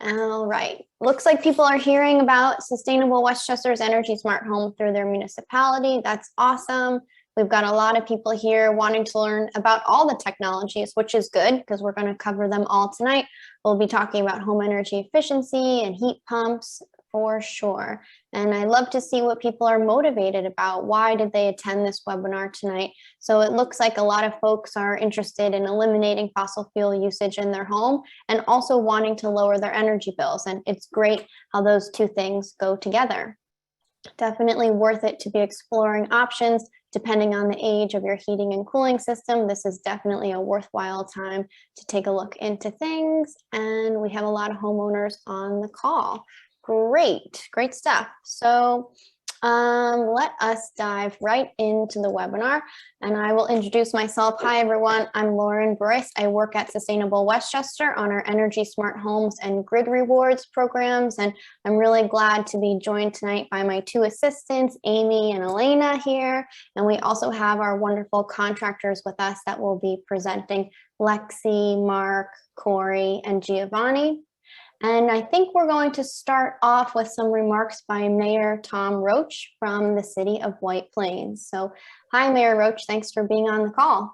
All right. Looks like people are hearing about Sustainable Westchester's Energy Smart Home through their municipality. That's awesome. We've got a lot of people here wanting to learn about all the technologies, which is good because we're going to cover them all tonight. We'll be talking about home energy efficiency and heat pumps for sure. And I love to see what people are motivated about. Why did they attend this webinar tonight? So it looks like a lot of folks are interested in eliminating fossil fuel usage in their home and also wanting to lower their energy bills. And it's great how those two things go together. Definitely worth it to be exploring options depending on the age of your heating and cooling system. This is definitely a worthwhile time to take a look into things. And we have a lot of homeowners on the call. Great stuff. So let us dive right into the webinar, and I will introduce myself. Hi, everyone. I'm Lauren Bryce. I work at Sustainable Westchester on our Energy Smart Homes and Grid Rewards programs, and I'm really glad to be joined tonight by my two assistants, Amy and Elena here, and we also have our wonderful contractors with us that will be presenting, Lexi, Mark, Corey, and Giovanni. And I think we're going to start off with some remarks by Mayor Tom Roach from the city of White Plains. So, hi, Mayor Roach. Thanks for being on the call.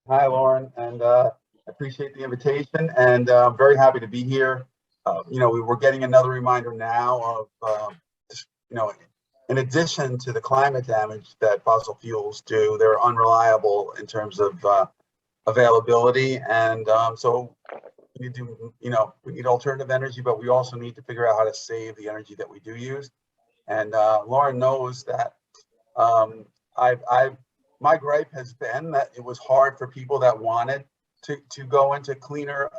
Hi, Lauren, and I appreciate the invitation, and I'm very happy to be here. We're getting another reminder now of, in addition to the climate damage that fossil fuels do, they're unreliable in terms of availability, and so we need alternative energy, but we also need to figure out how to save the energy that we do use. And Lauren knows that my gripe has been that it was hard for people that wanted to go into cleaner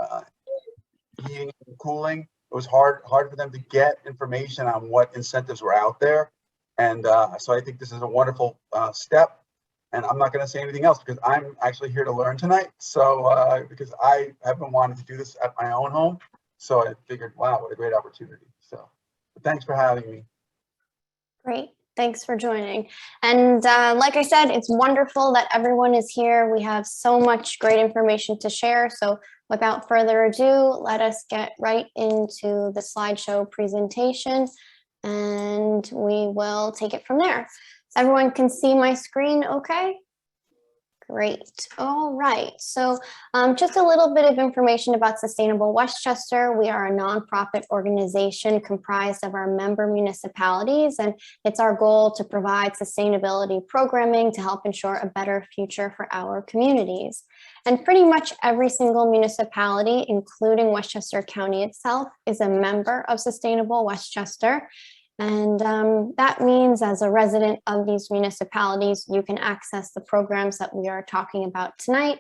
heating and cooling. It was hard for them to get information on what incentives were out there. And so I think this is a wonderful step. And I'm not going to say anything else because I'm actually here to learn tonight. So because I have been wanting to do this at my own home. So I figured, wow, what a great opportunity. So thanks for having me. Great. Thanks for joining. And like I said, it's wonderful that everyone is here. We have so much great information to share. So without further ado, let us get right into the slideshow presentation and we will take it from there. Everyone can see my screen okay? Great. All right. So just a little bit of information about Sustainable Westchester. We are a nonprofit organization comprised of our member municipalities, and it's our goal to provide sustainability programming to help ensure a better future for our communities. And pretty much every single municipality, including Westchester County itself, is a member of Sustainable Westchester. And that means as a resident of these municipalities, you can access the programs that we are talking about tonight.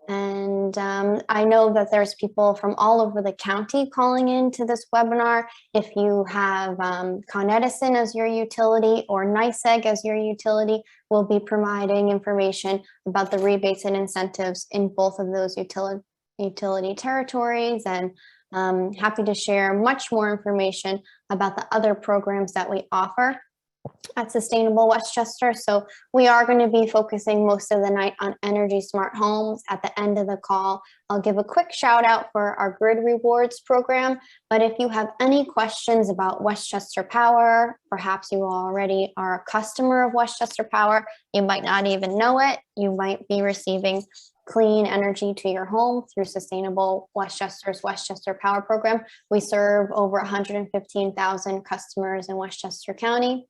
And I know that there's people from all over the county calling in to this webinar. If you have Con Edison as your utility or NYSEG as your utility, we'll be providing information about the rebates and incentives in both of those utility territories, and happy to share much more information about the other programs that we offer at Sustainable Westchester. So we are going to be focusing most of the night on Energy Smart Homes. At the end of the call, I'll give a quick shout out for our Grid Rewards program. But if you have any questions about Westchester Power, perhaps you already are a customer of Westchester Power, you might not even know it, you might be receiving clean energy to your home through Sustainable Westchester's Westchester Power Program. We serve over 115,000 customers in Westchester County.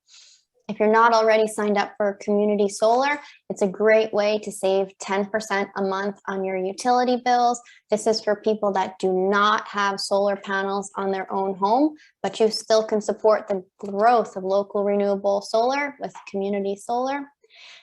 If you're not already signed up for community solar, it's a great way to save 10% a month on your utility bills. This is for people that do not have solar panels on their own home, but you still can support the growth of local renewable solar with community solar.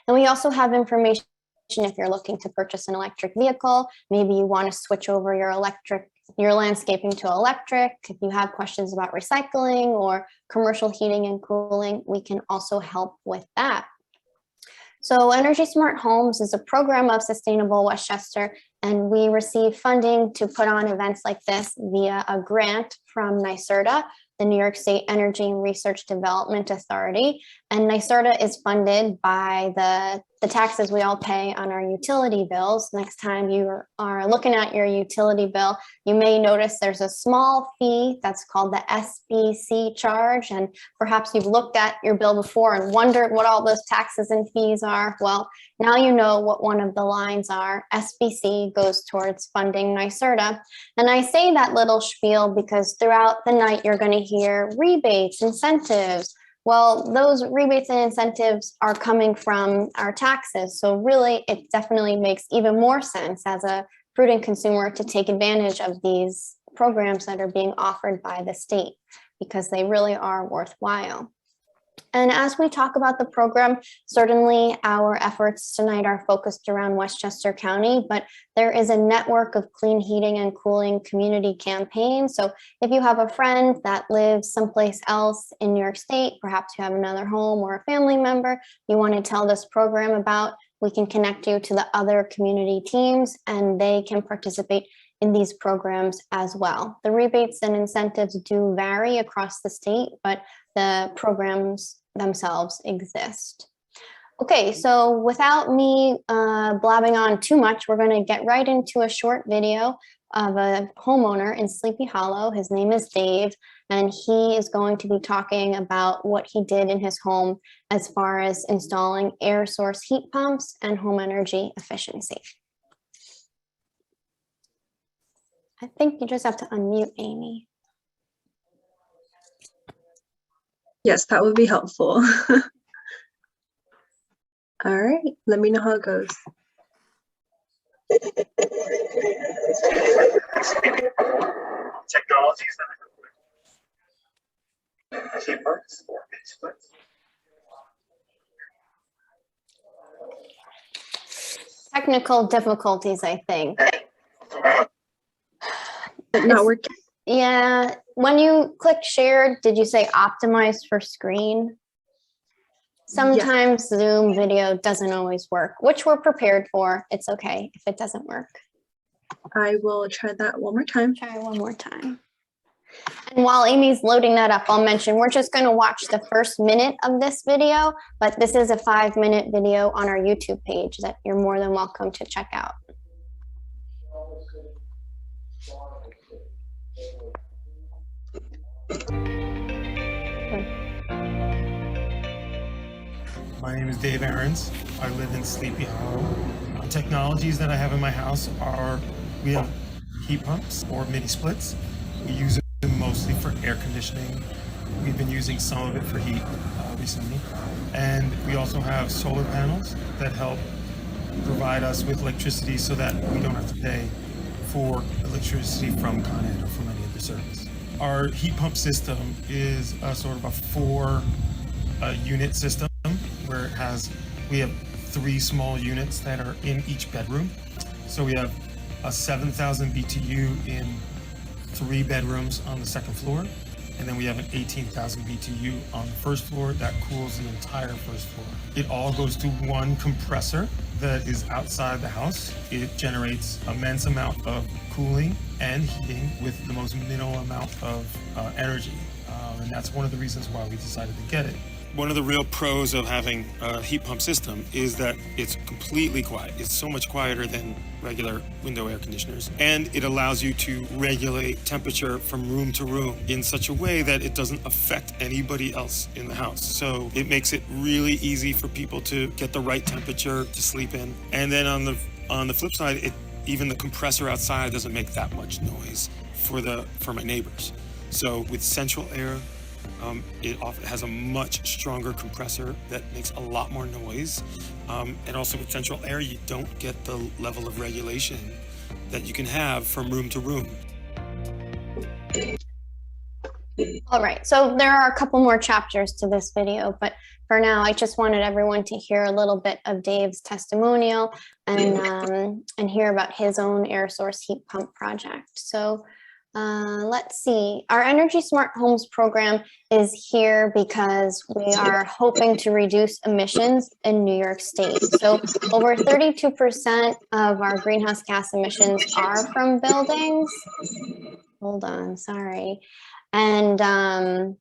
And we also have information if you're looking to purchase an electric vehicle. Maybe you want to switch over your landscaping to electric. If you have questions about recycling or commercial heating and cooling, we can also help with that. So Energy Smart Homes is a program of Sustainable Westchester, and we receive funding to put on events like this via a grant from NYSERDA, the New York State Energy and Research Development Authority. And NYSERDA is funded by the taxes we all pay on our utility bills. Next time you are looking at your utility bill, you may notice there's a small fee that's called the SBC charge. And perhaps you've looked at your bill before and wondered what all those taxes and fees are. Well, now you know what one of the lines are. SBC goes towards funding NYSERDA. And I say that little spiel because throughout the night, you're going to hear rebates, incentives. Well, those rebates and incentives are coming from our taxes. So really, it definitely makes even more sense as a prudent consumer to take advantage of these programs that are being offered by the state because they really are worthwhile. And as we talk about the program, certainly our efforts tonight are focused around Westchester County, but there is a network of clean heating and cooling community campaigns. So if you have a friend that lives someplace else in New York State, perhaps you have another home or a family member you want to tell this program about, we can connect you to the other community teams and they can participate in these programs as well. The rebates and incentives do vary across the state, but the programs themselves exist. Okay, so without me blabbing on too much, we're going to get right into a short video of a homeowner in Sleepy Hollow. His name is Dave, and he is going to be talking about what he did in his home as far as installing air source heat pumps and home energy efficiency. I think you just have to unmute, Amy. Yes, that would be helpful. All right, let me know how it goes. Technologies that heat pumps or mini splits. Technical difficulties, I think. Not working. Yeah, when you click share, did you say optimize for screen? Sometimes Zoom video doesn't always work, which we're prepared for. It's okay if it doesn't work. I will try that one more time. Try one more time. And while Amy's loading that up, I'll mention we're just going to watch the first minute of this video, but this is a 5-minute video on our YouTube page that you're more than welcome to check out. My name is Dave Ahrens. I live in Sleepy Hollow. The technologies that I have in my house are, we have heat pumps or mini splits. We use them mostly for air conditioning. We've been using some of it for heat recently. And we also have solar panels that help provide us with electricity so that we don't have to pay for electricity from Con Ed or from any other service. Our heat pump system is a sort of a 4-unit system where we have 3 small units that are in each bedroom. So we have a 7,000 BTU in 3 bedrooms on the second floor. And then we have an 18,000 BTU on the first floor that cools the entire first floor. It all goes to one compressor that is outside the house. It generates immense amount of cooling and heating with the most minimal amount of energy. And that's one of the reasons why we decided to get it. One of the real pros of having a heat pump system is that it's completely quiet. It's so much quieter than regular window air conditioners. And it allows you to regulate temperature from room to room in such a way that it doesn't affect anybody else in the house. So it makes it really easy for people to get the right temperature to sleep in. And then on the flip side, even the compressor outside doesn't make that much noise for my neighbors. So with central air, it has a much stronger compressor that makes a lot more noise. And also with central air, you don't get the level of regulation that you can have from room to room. All right, so there are a couple more chapters to this video, but for now, I just wanted everyone to hear a little bit of Dave's testimonial and hear about his own air source heat pump project. So let's see, our Energy Smart Homes program is here because we are hoping to reduce emissions in New York State. So over 32% of our greenhouse gas emissions are from buildings. Hold on, sorry. And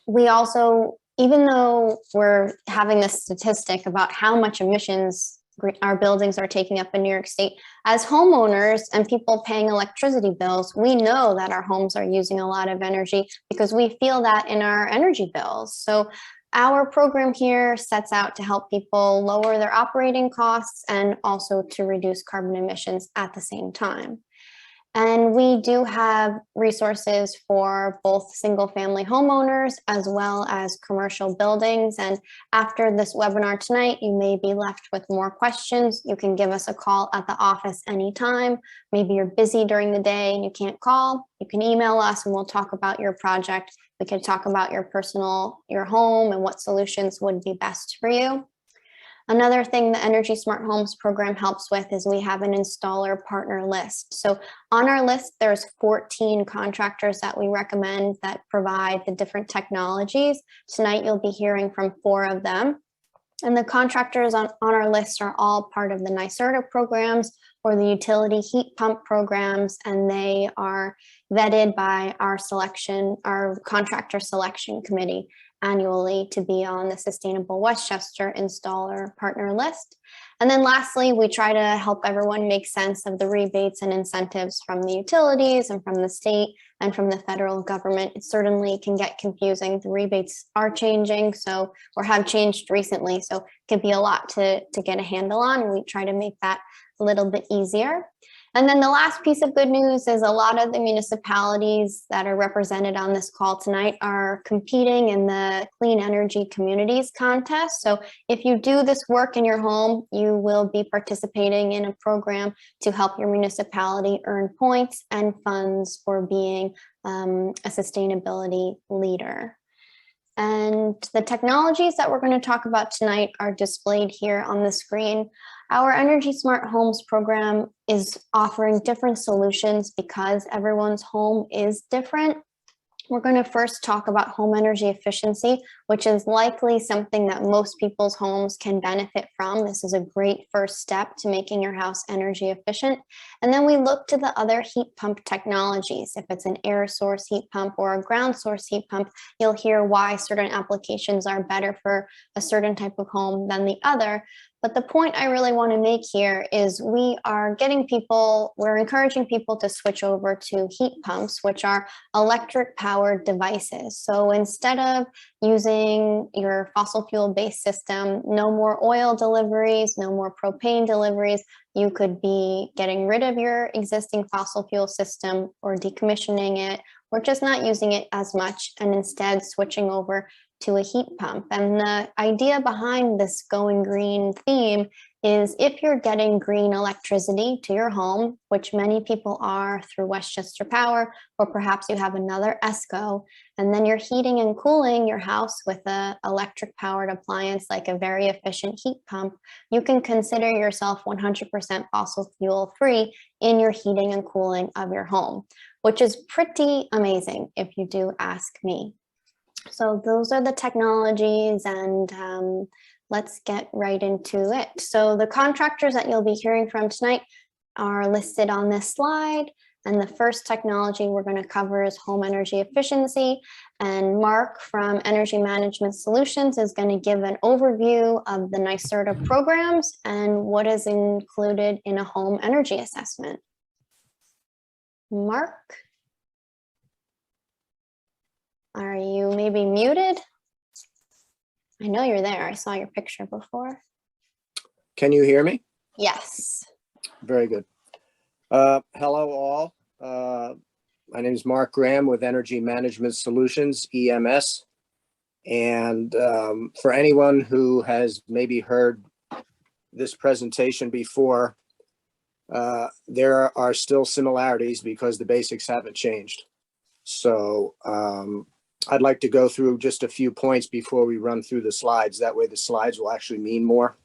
we also even though we're having this statistic about how much emissions our buildings are taking up in New York State, as homeowners and people paying electricity bills, we know that our homes are using a lot of energy because we feel that in our energy bills. So our program here sets out to help people lower their operating costs and also to reduce carbon emissions at the same time. And we do have resources for both single family homeowners as well as commercial buildings. And after this webinar tonight, you may be left with more questions. You can give us a call at the office anytime. Maybe you're busy during the day and you can't call. You can email us and we'll talk about your project. We can talk about your home and what solutions would be best for you. Another thing the Energy Smart Homes program helps with is we have an installer partner list. So on our list, there's 14 contractors that we recommend that provide the different technologies. Tonight, you'll be hearing from 4 of them. And the contractors on our list are all part of the NYSERDA programs or the utility heat pump programs, and they are vetted by our contractor selection committee annually to be on the Sustainable Westchester installer partner list. And then lastly, we try to help everyone make sense of the rebates and incentives from the utilities and from the state and from the federal government. It certainly can get confusing. The rebates are changing, or have changed recently, so it can be a lot to get a handle on, and we try to make that a little bit easier. And then the last piece of good news is a lot of the municipalities that are represented on this call tonight are competing in the Clean Energy Communities contest. So if you do this work in your home, you will be participating in a program to help your municipality earn points and funds for being a sustainability leader. And the technologies that we're going to talk about tonight are displayed here on the screen. Our Energy Smart Homes program is offering different solutions because everyone's home is different. We're going to first talk about home energy efficiency, which is likely something that most people's homes can benefit from. This is a great first step to making your house energy efficient. And then we look to the other heat pump technologies. If it's an air source heat pump or a ground source heat pump, you'll hear why certain applications are better for a certain type of home than the other. But the point I really want to make here is we're encouraging people to switch over to heat pumps, which are electric powered devices. So instead of using your fossil fuel based system, no more oil deliveries, no more propane deliveries, you could be getting rid of your existing fossil fuel system or decommissioning it, or just not using it as much and instead switching over to a heat pump. And the idea behind this going green theme is if you're getting green electricity to your home, which many people are through Westchester Power, or perhaps you have another ESCO, and then you're heating and cooling your house with an electric powered appliance like a very efficient heat pump, you can consider yourself 100% fossil fuel free in your heating and cooling of your home, which is pretty amazing if you do ask me. So those are the technologies, and let's get right into it. So the contractors that you'll be hearing from tonight are listed on this slide. And the first technology we're going to cover is home energy efficiency. And Mark from Energy Management Solutions is going to give an overview of the NYSERDA programs and what is included in a home energy assessment. Mark? Are you maybe muted? I know you're there. I saw your picture before. Can you hear me? Yes. Very good. Hello, all. My name is Mark Graham with Energy Management Solutions, EMS. And for anyone who has maybe heard this presentation before, there are still similarities because the basics haven't changed. So I'd like to go through just a few points before we run through the slides. That way the slides will actually mean more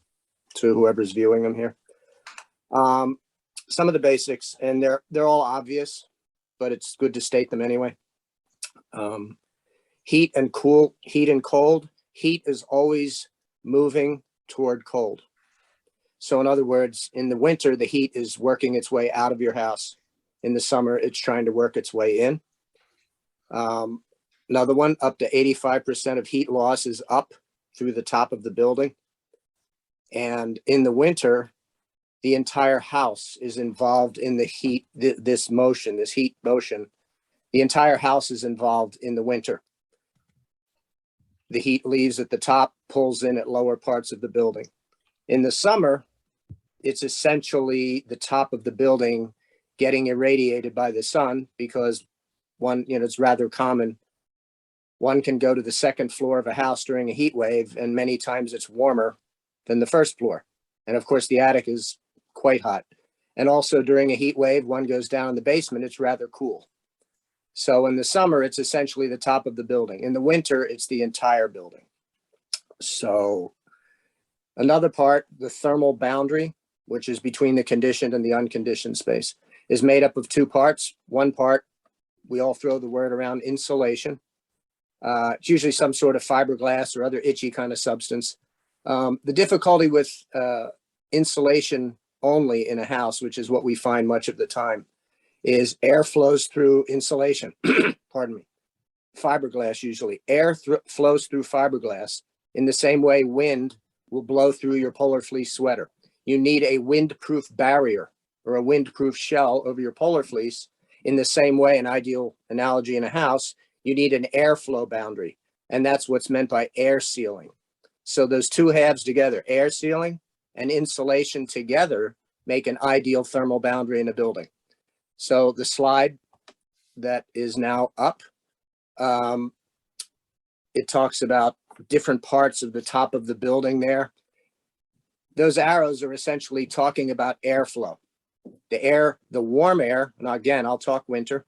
to whoever's viewing them here. Some of the basics, and they're all obvious, but it's good to state them anyway. Heat and cold. Heat is always moving toward cold. So in other words, in the winter, the heat is working its way out of your house. In the summer, it's trying to work its way in. Another one, up to 85% of heat loss is up through the top of the building. And in the winter, the entire house is involved in the heat, this heat motion. The entire house is involved in the winter. The heat leaves at the top, pulls in at lower parts of the building. In the summer, it's essentially the top of the building getting irradiated by the sun because one, it's rather common. One can go to the second floor of a house during a heat wave, and many times it's warmer than the first floor. And of course, the attic is quite hot. And also during a heat wave, one goes down in the basement, it's rather cool. So in the summer, it's essentially the top of the building. In the winter, it's the entire building. So another part, the thermal boundary, which is between the conditioned and the unconditioned space, is made up of two parts. One part, we all throw the word around, insulation. It's usually some sort of fiberglass or other itchy kind of substance. The difficulty with insulation only in a house, which is what we find much of the time, is air flows through insulation. Pardon me. Fiberglass usually. Air flows through fiberglass in the same way wind will blow through your polar fleece sweater. You need a windproof barrier or a windproof shell over your polar fleece. In the same way, an ideal analogy in a house, you need an airflow boundary. And that's what's meant by air sealing. So those two halves together, air sealing and insulation together, make an ideal thermal boundary in a building. So the slide that is now up, it talks about different parts of the top of the building there. Those arrows are essentially talking about airflow. The warm air, and again, I'll talk winter.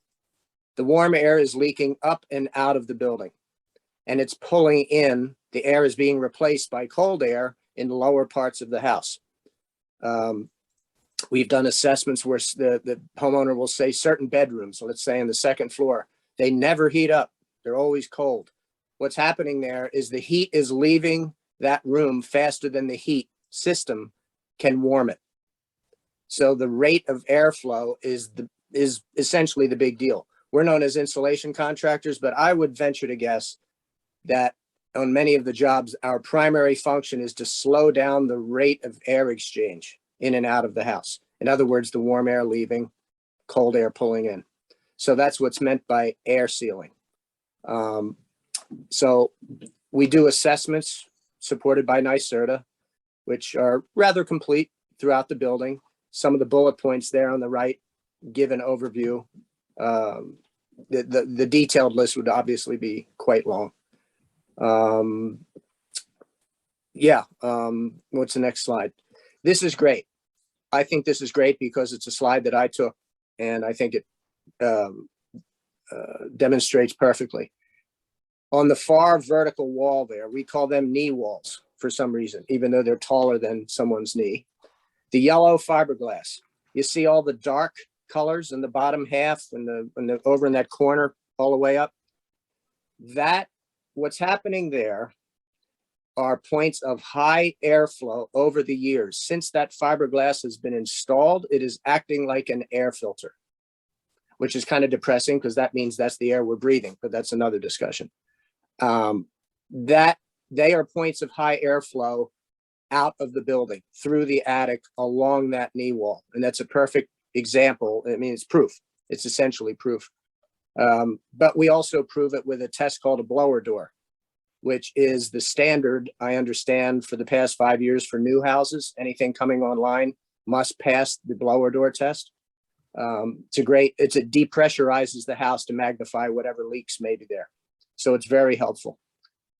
The warm air is leaking up and out of the building, and it's pulling in. The air is being replaced by cold air in the lower parts of the house. We've done assessments where the homeowner will say certain bedrooms, let's say on the second floor, they never heat up. They're always cold. What's happening there is the heat is leaving that room faster than the heat system can warm it. So the rate of airflow is essentially the big deal. We're known as insulation contractors, but I would venture to guess that on many of the jobs, our primary function is to slow down the rate of air exchange in and out of the house. In other words, the warm air leaving, cold air pulling in. So that's what's meant by air sealing. So we do assessments supported by NYSERDA, which are rather complete throughout the building. Some of the bullet points there on the right give an overview. The detailed list would obviously be quite long. What's the next slide? This is great. I think this is great because it's a slide that I took, and I think it demonstrates perfectly. On the far vertical wall there, we call them knee walls for some reason, even though they're taller than someone's knee. The yellow fiberglass, you see all the dark colors in the bottom half and over in that corner all the way up. What's happening there are points of high airflow over the years. Since that fiberglass has been installed, it is acting like an air filter, which is kind of depressing because that means that's the air we're breathing, but that's another discussion. That they are points of high airflow out of the building through the attic along that knee wall. And that's a perfect example. I mean, it's proof. It's essentially proof. But we also prove it with a test called a blower door, which is the standard, I understand, for the past 5 years for new houses. Anything coming online must pass the blower door test. It depressurizes the house to magnify whatever leaks may be there. So it's very helpful.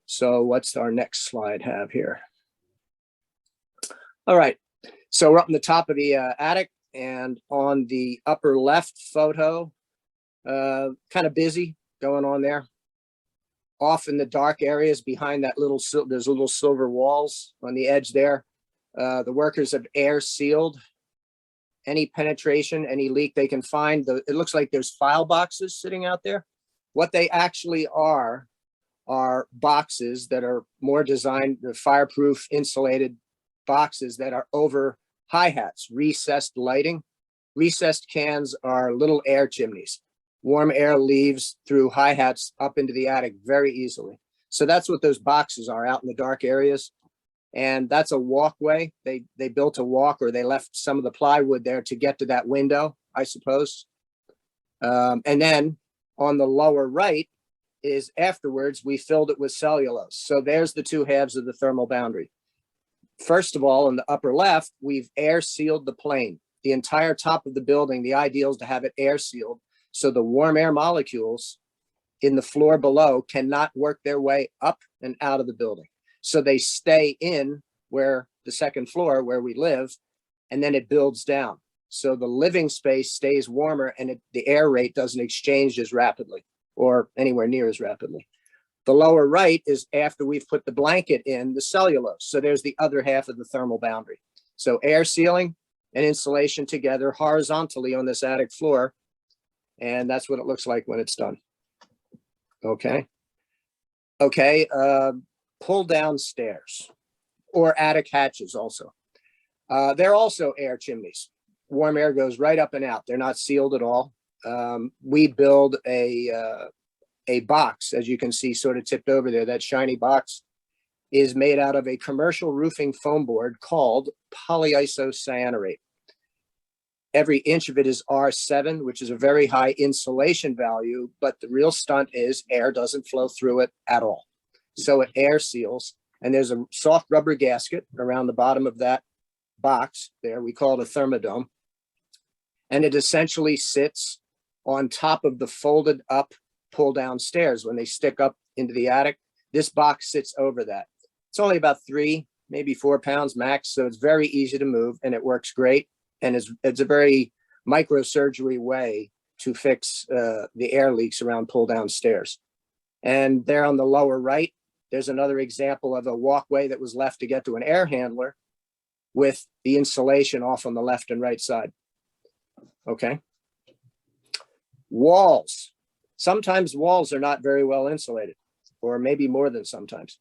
So what's our next slide have here? All right, so we're up on the top of the attic, and on the upper left photo, kind of busy going on there. Off in the dark areas behind that there's little silver walls on the edge there. The workers have air sealed any penetration, any leak they can find. It looks like there's file boxes sitting out there. What they actually are boxes that are more designed, the fireproof insulated boxes that are over hi-hats, recessed lighting. Recessed cans are little air chimneys. warm air leaves through hi-hats up into the attic very easily. So that's what those boxes are out in the dark areas. And that's a walkway. They built a walk, or they left some of the plywood there to get to that window, I suppose. And then on the lower right is afterwards, we filled it with cellulose. So there's the two halves of the thermal boundary. First of all, in the upper left, we've air sealed the plane. The entire top of the building, the ideal is to have it air sealed, so the warm air molecules in the floor below cannot work their way up and out of the building. So they stay in where the second floor where we live, and then it builds down. So the living space stays warmer, and the air rate doesn't exchange as rapidly or anywhere near as rapidly. The lower right is after we've put the blanket in the cellulose. So there's the other half of the thermal boundary. So air sealing and insulation together horizontally on this attic floor. And that's what it looks like when it's done. Okay. Okay. Pull down stairs or attic hatches also. They're also air chimneys. Warm air goes right up and out. They're not sealed at all. We build a box, as you can see, sort of tipped over there. That shiny box is made out of a commercial roofing foam board called polyisocyanurate. Every inch of it is R7, which is a very high insulation value, but the real stunt is air doesn't flow through it at all. So it air seals, and there's a soft rubber gasket around the bottom of that box there. We call it a thermodome. And it essentially sits on top of the folded up pull down stairs. When they stick up into the attic, this box sits over that. It's only about 3, maybe 4 pounds max. So it's very easy to move, and it works great. And it's a very microsurgery way to fix the air leaks around pull down stairs. And there on the lower right, there's another example of a walkway that was left to get to an air handler with the insulation off on the left and right side. Okay. Walls. Sometimes walls are not very well insulated, or maybe more than sometimes.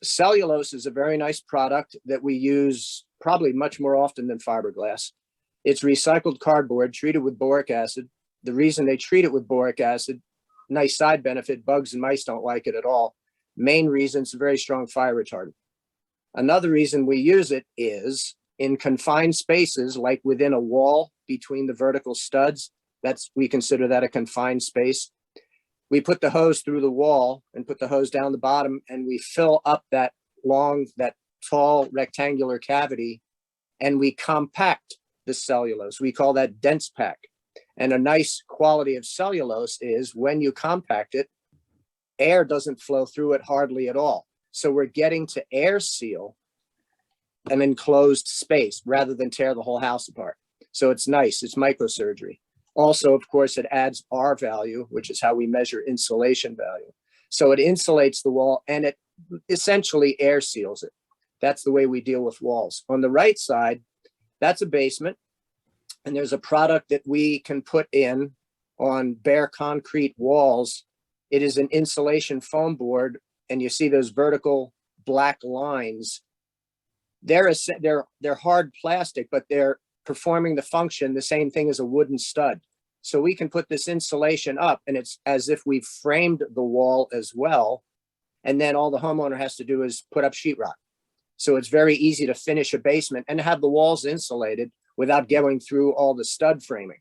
Cellulose is a very nice product that we use probably much more often than fiberglass. It's recycled cardboard treated with boric acid. The reason they treat it with boric acid, nice side benefit, bugs and mice don't like it at all. Main reason, it's a very strong fire retardant. Another reason we use it is in confined spaces, like within a wall between the vertical studs. We consider that a confined space. We put the hose through the wall and put the hose down the bottom, and we fill up that tall rectangular cavity, and we compact the cellulose. We call that dense pack. And a nice quality of cellulose is when you compact it, air doesn't flow through it hardly at all. So we're getting to air seal an enclosed space rather than tear the whole house apart. So it's nice. It's microsurgery. Also, of course, it adds R value, which is how we measure insulation value. So it insulates the wall, and it essentially air seals it. That's the way we deal with walls. On the right side, that's a basement. And there's a product that we can put in on bare concrete walls. It is an insulation foam board, and you see those vertical black lines. They're hard plastic, but they're performing the function the same thing as a wooden stud. So we can put this insulation up, and it's as if we've framed the wall as well. And then all the homeowner has to do is put up sheetrock. So it's very easy to finish a basement and have the walls insulated without going through all the stud framing.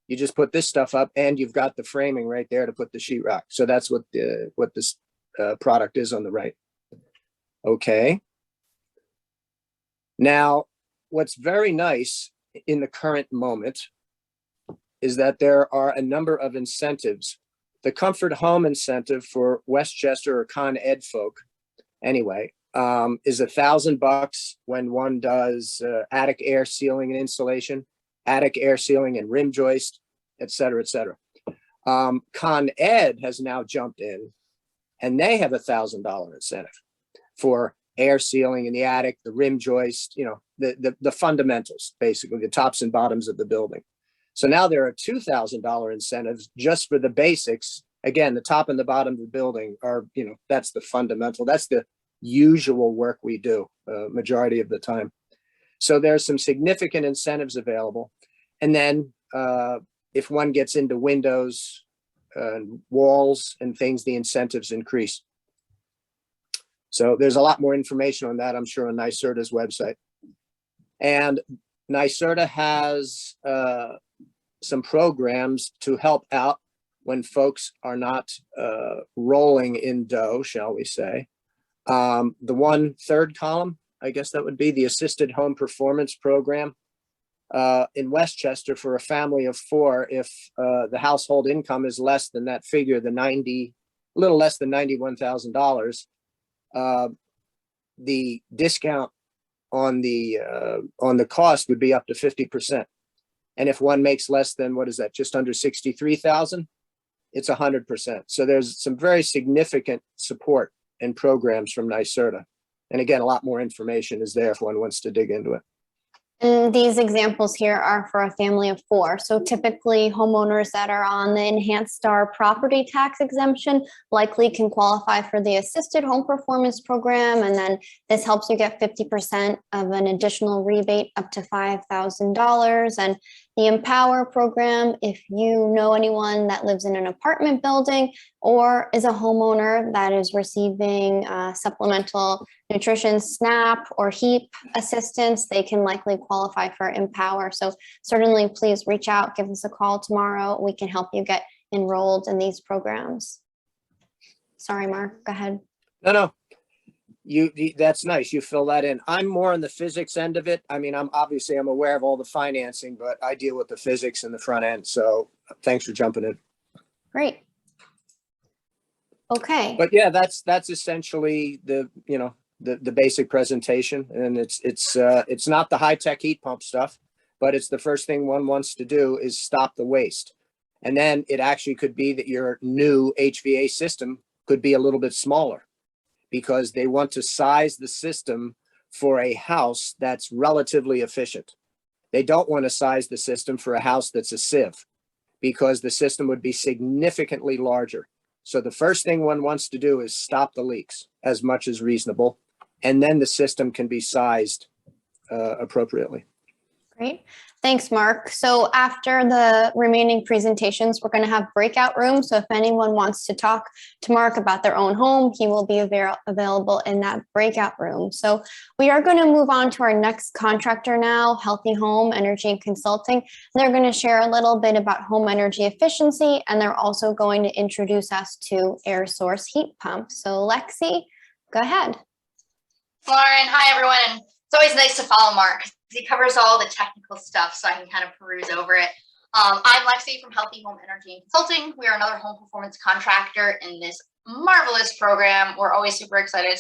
You just put this stuff up, and you've got the framing right there to put the sheetrock. So that's what this product is on the right. Okay. Now, what's very nice in the current moment is that there are a number of incentives. The Comfort Home incentive for Westchester or Con Ed folk, anyway, is $1,000 when one does attic air sealing and insulation, attic air sealing and rim joist, et cetera, et cetera. Con Ed has now jumped in, and they have $1,000 incentive for air sealing in the attic, the rim joist, the fundamentals, basically the tops and bottoms of the building. So now there are $2,000 incentives just for the basics. Again, the top and the bottom of the building are, that's the fundamental. That's the usual work we do majority of the time. So there's some significant incentives available. And then if one gets into windows, walls and things, the incentives increase. So there's a lot more information on that, I'm sure, on NYSERDA's website. And NYSERDA has some programs to help out when folks are not rolling in dough, shall we say. The third column, I guess that would be the Assisted Home Performance Program in Westchester for a family of 4. If the household income is less than that figure, a little less than $91,000, the discount on the cost would be up to 50%. And if one makes less than, what is that, just under 63,000, it's 100%. So there's some very significant support and programs from NYSERDA. And again, a lot more information is there if one wants to dig into it. And these examples here are for a family of 4. So typically homeowners that are on the enhanced star property tax exemption likely can qualify for the assisted home performance program. And then this helps you get 50% of an additional rebate up to $5,000. And the Empower program, if you know anyone that lives in an apartment building or is a homeowner that is receiving supplemental nutrition, SNAP, or HEAP assistance, they can likely qualify for Empower. So certainly please reach out, give us a call tomorrow. We can help you get enrolled in these programs. Sorry, Mark, go ahead. No. That's nice. You fill that in. I'm more on the physics end of it. I mean, I'm aware of all the financing, but I deal with the physics in the front end. So thanks for jumping in. Great. Okay. But yeah, that's essentially the basic presentation, and it's not the high-tech heat pump stuff, but it's the first thing one wants to do is stop the waste. And then it actually could be that your new HVA system could be a little bit smaller, because they want to size the system for a house that's relatively efficient. They don't want to size the system for a house that's a sieve, because the system would be significantly larger. So the first thing one wants to do is stop the leaks as much as reasonable, and then the system can be sized appropriately. Great. Thanks, Mark. So after the remaining presentations, we're going to have breakout rooms. So if anyone wants to talk to Mark about their own home, he will be available in that breakout room. So we are going to move on to our next contractor now, Healthy Home Energy and Consulting. They're going to share a little bit about home energy efficiency, and they're also going to introduce us to air source heat pumps. So Lexi, go ahead. Lauren, hi everyone. It's always nice to follow Mark. He covers all the technical stuff, so I can kind of peruse over it. I'm Lexi from Healthy Home Energy and Consulting. We are another home performance contractor in this marvelous program. We're always super excited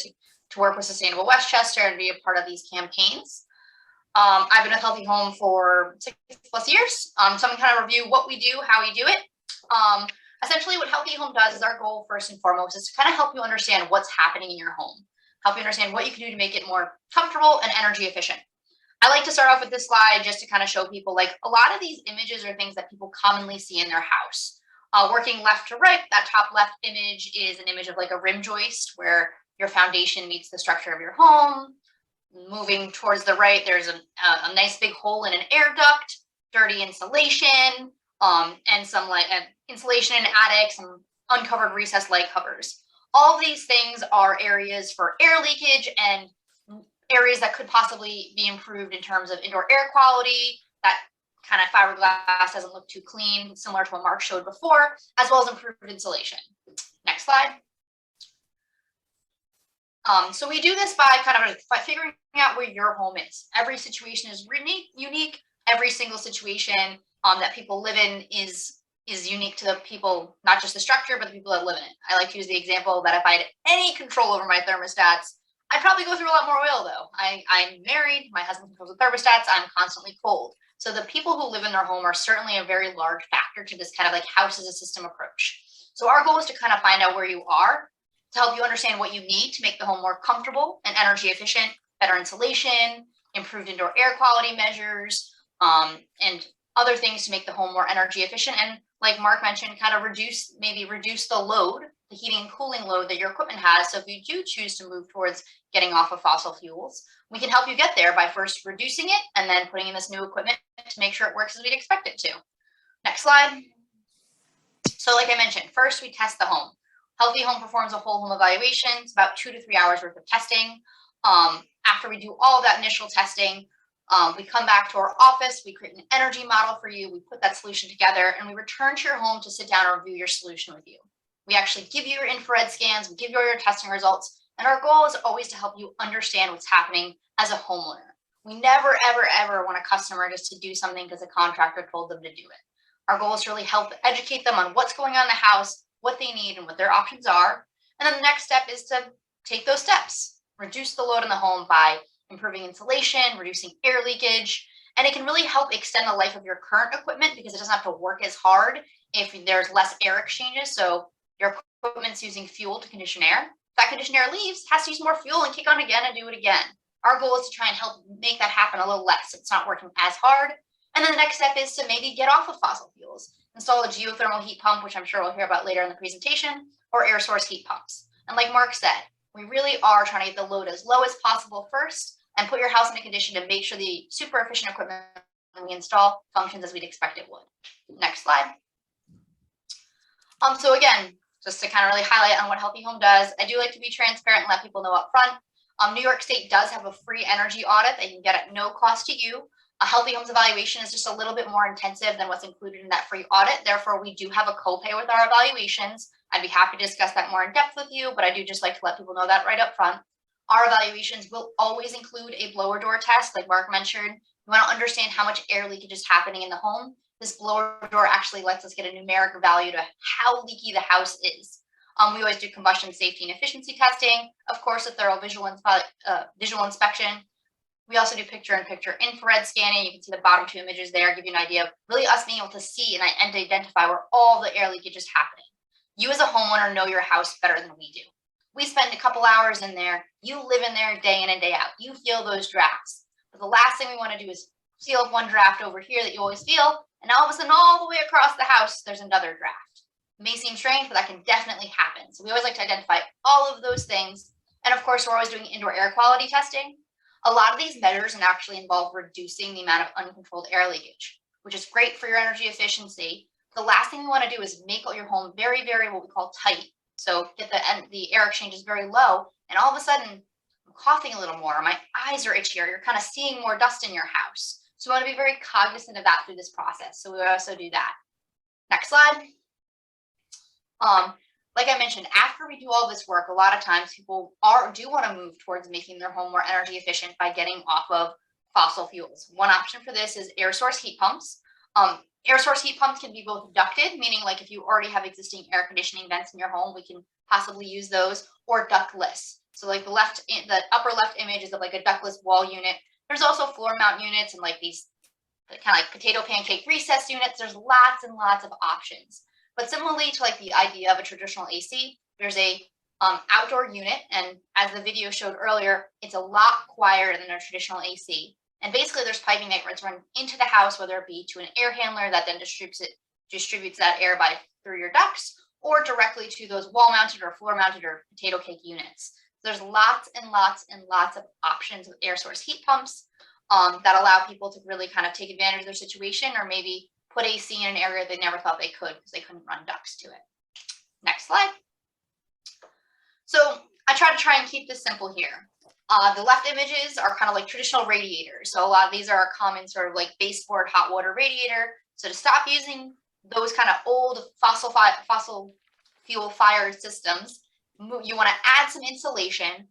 to work with Sustainable Westchester and be a part of these campaigns. I've been with Healthy Home for 6+ years. So I'm going to kind of review what we do, how we do it. Essentially, what Healthy Home does is our goal, first and foremost, is to kind of help you understand what's happening in your home, help you understand what you can do to make it more comfortable and energy efficient. I like to start off with this slide just to kind of show people, like, a lot of these images are things that people commonly see in their house. Working left to right, that top left image is an image of like a rim joist where your foundation meets the structure of your home. Moving towards the right, there's a nice big hole in an air duct, dirty insulation, and some like insulation in attics, and uncovered recessed light covers. All of these things are areas for air leakage and areas that could possibly be improved in terms of indoor air quality. That kind of fiberglass doesn't look too clean, similar to what Mark showed before, as well as improved insulation. Next slide. So we do this by figuring out where your home is. Every situation is unique. Every single situation that people live in is unique to the people, not just the structure, but the people that live in it. I like to use the example that if I had any control over my thermostats, I'd probably go through a lot more oil though. I'm married, my husband controls the thermostats, I'm constantly cold. So the people who live in their home are certainly a very large factor to this kind of like house as a system approach. So our goal is to kind of find out where you are, to help you understand what you need to make the home more comfortable and energy efficient, better insulation, improved indoor air quality measures, and other things to make the home more energy efficient. And like Mark mentioned, kind of reduce the load, the heating and cooling load that your equipment has. So if you do choose to move towards getting off of fossil fuels, we can help you get there by first reducing it and then putting in this new equipment to make sure it works as we'd expect it to. Next slide. So like I mentioned, first we test the home. Healthy Home performs a whole home evaluation. It's about 2 to 3 hours worth of testing. After we do all of that initial testing, we come back to our office, we create an energy model for you, we put that solution together, and we return to your home to sit down and review your solution with you. We actually give you your infrared scans, we give you all your testing results, and our goal is always to help you understand what's happening as a homeowner. We never, ever, ever want a customer just to do something because a contractor told them to do it. Our goal is to really help educate them on what's going on in the house, what they need, and what their options are. And then the next step is to take those steps, reduce the load in the home by improving insulation, reducing air leakage, and it can really help extend the life of your current equipment because it doesn't have to work as hard if there's less air exchanges. So your equipment's using fuel to condition air. If that conditioned air leaves, it has to use more fuel and kick on again and do it again. Our goal is to try and help make that happen a little less. It's not working as hard. And then the next step is to maybe get off of fossil fuels, install a geothermal heat pump, which I'm sure we'll hear about later in the presentation, or air source heat pumps. And like Mark said, we really are trying to get the load as low as possible first and put your house in a condition to make sure the super efficient equipment we install functions as we'd expect it would. Next slide. So again, just to kind of really highlight on what Healthy Home does, I do like to be transparent and let people know up front. New York State does have a free energy audit that you can get at no cost to you. A Healthy Homes evaluation is just a little bit more intensive than what's included in that free audit. Therefore, we do have a copay with our evaluations. I'd be happy to discuss that more in depth with you, but I do just like to let people know that right up front. Our evaluations will always include a blower door test, like Mark mentioned. We want to understand how much air leakage is happening in the home. This blower door actually lets us get a numeric value to how leaky the house is. We always do combustion safety and efficiency testing. Of course, a thorough visual inspection. We also do picture-in-picture infrared scanning. You can see the bottom 2 images there, give you an idea of really us being able to see and to identify where all the air leakage is happening. You as a homeowner know your house better than we do. We spend a couple hours in there. You live in there day in and day out. You feel those drafts. But the last thing we want to do is seal up one draft over here that you always feel, and all of a sudden, all the way across the house, there's another draft. It may seem strange, but that can definitely happen. So we always like to identify all of those things. And of course, we're always doing indoor air quality testing. A lot of these measures actually involve reducing the amount of uncontrolled air leakage, which is great for your energy efficiency. The last thing we want to do is make your home very, very what we call tight. So get the air exchanges very low, and all of a sudden I'm coughing a little more, my eyes are itchier, you're kind of seeing more dust in your house. So we want to be very cognizant of that through this process. So we also do that. Next slide. Like I mentioned, after we do all this work, a lot of times people do want to move towards making their home more energy efficient by getting off of fossil fuels. One option for this is air source heat pumps. Air source heat pumps can be both ducted, meaning like if you already have existing air conditioning vents in your home, we can possibly use those, or ductless. So like the upper left image is of like a ductless wall unit. There's also floor mount units and like these kind of like potato pancake recess units. There's lots and lots of options. But similarly to like the idea of a traditional AC, there's a outdoor unit, and as the video showed earlier, it's a lot quieter than a traditional AC. And basically there's piping that gets run into the house, whether it be to an air handler that then distributes that air through your ducts, or directly to those wall mounted or floor mounted or potato cake units. So there's lots and lots and lots of options with air source heat pumps that allow people to really kind of take advantage of their situation, or maybe put AC in an area they never thought they could because they couldn't run ducts to it. Next slide. So I try and keep this simple here. The left images are kind of like traditional radiators. So a lot of ththese are a common sort of like baseboard hot water radiator. So to stop using those kind of old fossil fuel fired systems, you want to add some insulation.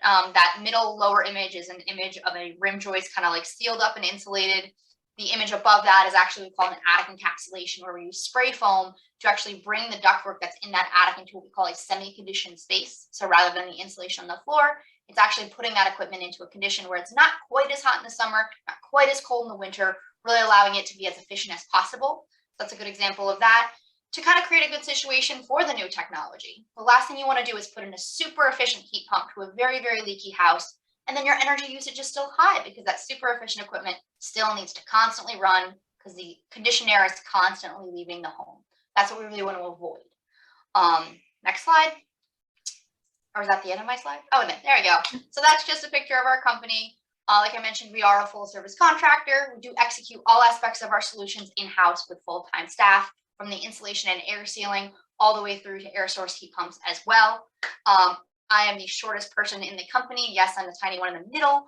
That middle lower image is an image of a rim joist kind of like sealed up and insulated. The image above that is actually called an attic encapsulation, where we use spray foam to actually bring the ductwork that's in that attic into what we call a semi-conditioned space. So rather than the insulation on the floor, it's actually putting that equipment into a condition where it's not quite as hot in the summer, not quite as cold in the winter, really allowing it to be as efficient as possible. So that's a good example of that. To kind of create a good situation for the new technology, the last thing you want to do is put in a super efficient heat pump to a very, very leaky house, and then your energy usage is still high because that super efficient equipment still needs to constantly run because the conditioned air is constantly leaving the home. That's what we really want to avoid. Next slide. Or is that the end of my slide? Oh, there we go. So that's just a picture of our company. Like I mentioned, we are a full service contractor. We do execute all aspects of our solutions in-house with full-time staff, from the installation and air sealing all the way through to air source heat pumps as well. I am the shortest person in the company. Yes, I'm the tiny one in the middle.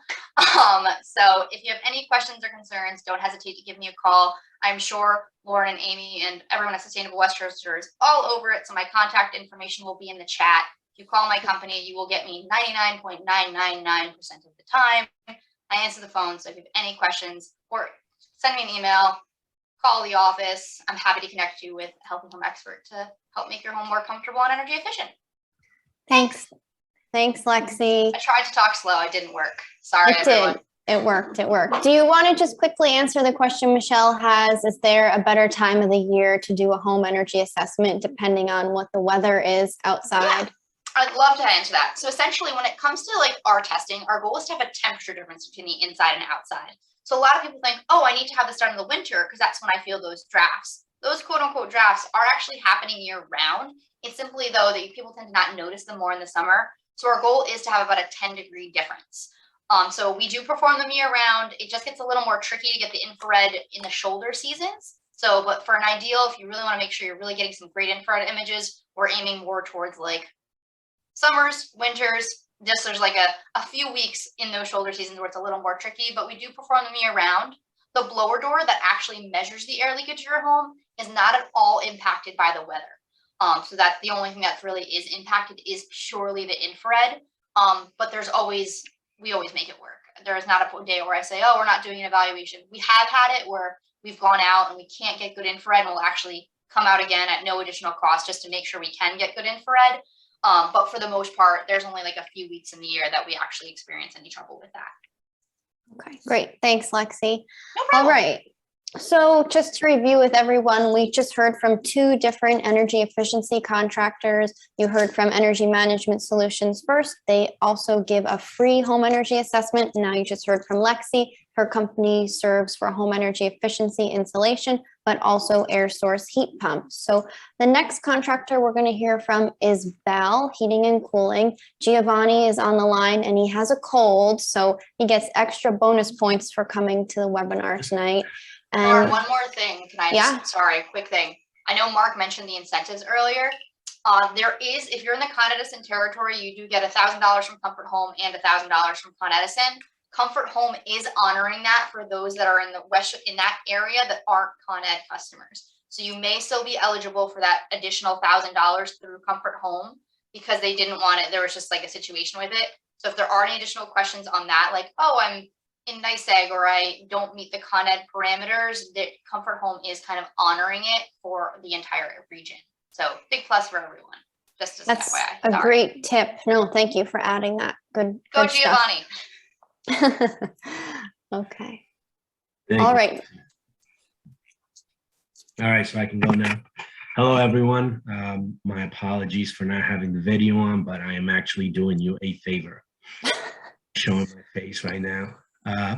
So if you have any questions or concerns, don't hesitate to give me a call. I'm sure Lauren and Amy and everyone at Sustainable Westchester is all over it. So my contact information will be in the chat. If you call my company, you will get me 99.999% of the time. I answer the phone. So if you have any questions, or send me an email, call the office. I'm happy to connect you with a healthy home expert to help make your home more comfortable and energy efficient. Thanks. Thanks, Lexi. I tried to talk slow. It didn't work. Sorry, It everyone. did. It worked. It worked. Do you want to just quickly answer the question Michelle has? Is there a better time of the year to do a home energy assessment depending on what the weather is outside? I'd love to answer that. So essentially, when it comes to like our testing, our goal is to have a temperature difference between the inside and outside. So a lot of people think, oh, I need to have this done in the winter because that's when I feel those drafts. Those quote unquote drafts are actually happening year round. It's simply though that people tend to not notice them more in the summer. So our goal is to have about a 10-degree difference. So we do perform them year round. It just gets a little more tricky to get the infrared in the shoulder seasons. So, but for an ideal, if you really want to make sure you're really getting some great infrared images, we're aiming more towards like summers, winters. Just there's like a few weeks in those shoulder seasons where it's a little more tricky, but we do perform them year round. The blower door that actually measures the air leakage of your home is not at all impacted by the weather. So that the only thing that really is impacted is purely the infrared. But we always make it work. There is not a day where I say, oh, we're not doing an evaluation. We have had it where we've gone out and we can't get good infrared, and we'll actually come out again at no additional cost just to make sure we can get good infrared. But for the most part, there's only like a few weeks in the year that we actually experience any trouble with that. Okay, great. Thanks, Lexi. No problem. All right. So just to review with everyone, we just heard from 2 different energy efficiency contractors. You heard from Energy Management Solutions first. They also give a free home energy assessment. Now you just heard from Lexi. Her company serves for home energy efficiency installation, but also air source heat pumps. So the next contractor we're going to hear from is Val Heating and Cooling. Giovanni is on the line and he has a cold, so he gets extra bonus points for coming to the webinar tonight. Or one more thing, can I just, Yeah. sorry, quick thing. I know Mark mentioned the incentives earlier. There is, if you're in the Con Edison territory, you do get $1,000 from Comfort Home and $1,000 from Con Edison. Comfort Home is honoring that for those that are in the in that area that aren't Con Ed customers. So you may still be eligible for that additional $1,000 through Comfort Home because they didn't want it. There was just like a situation with it. So if there are any additional questions on that, like, oh, I'm in NICEAG or I don't meet the Con Ed parameters, that Comfort Home is kind of honoring it for the entire region. So big plus for everyone. Just as That's FYI. a Sorry. great tip. No, thank you for adding that. Good. Go good stuff. Giovanni. Okay. Thank All you. right. All right, so I can go now. Hello, everyone. My apologies for not having the video on, but I am actually doing you a favor. Showing my face right now.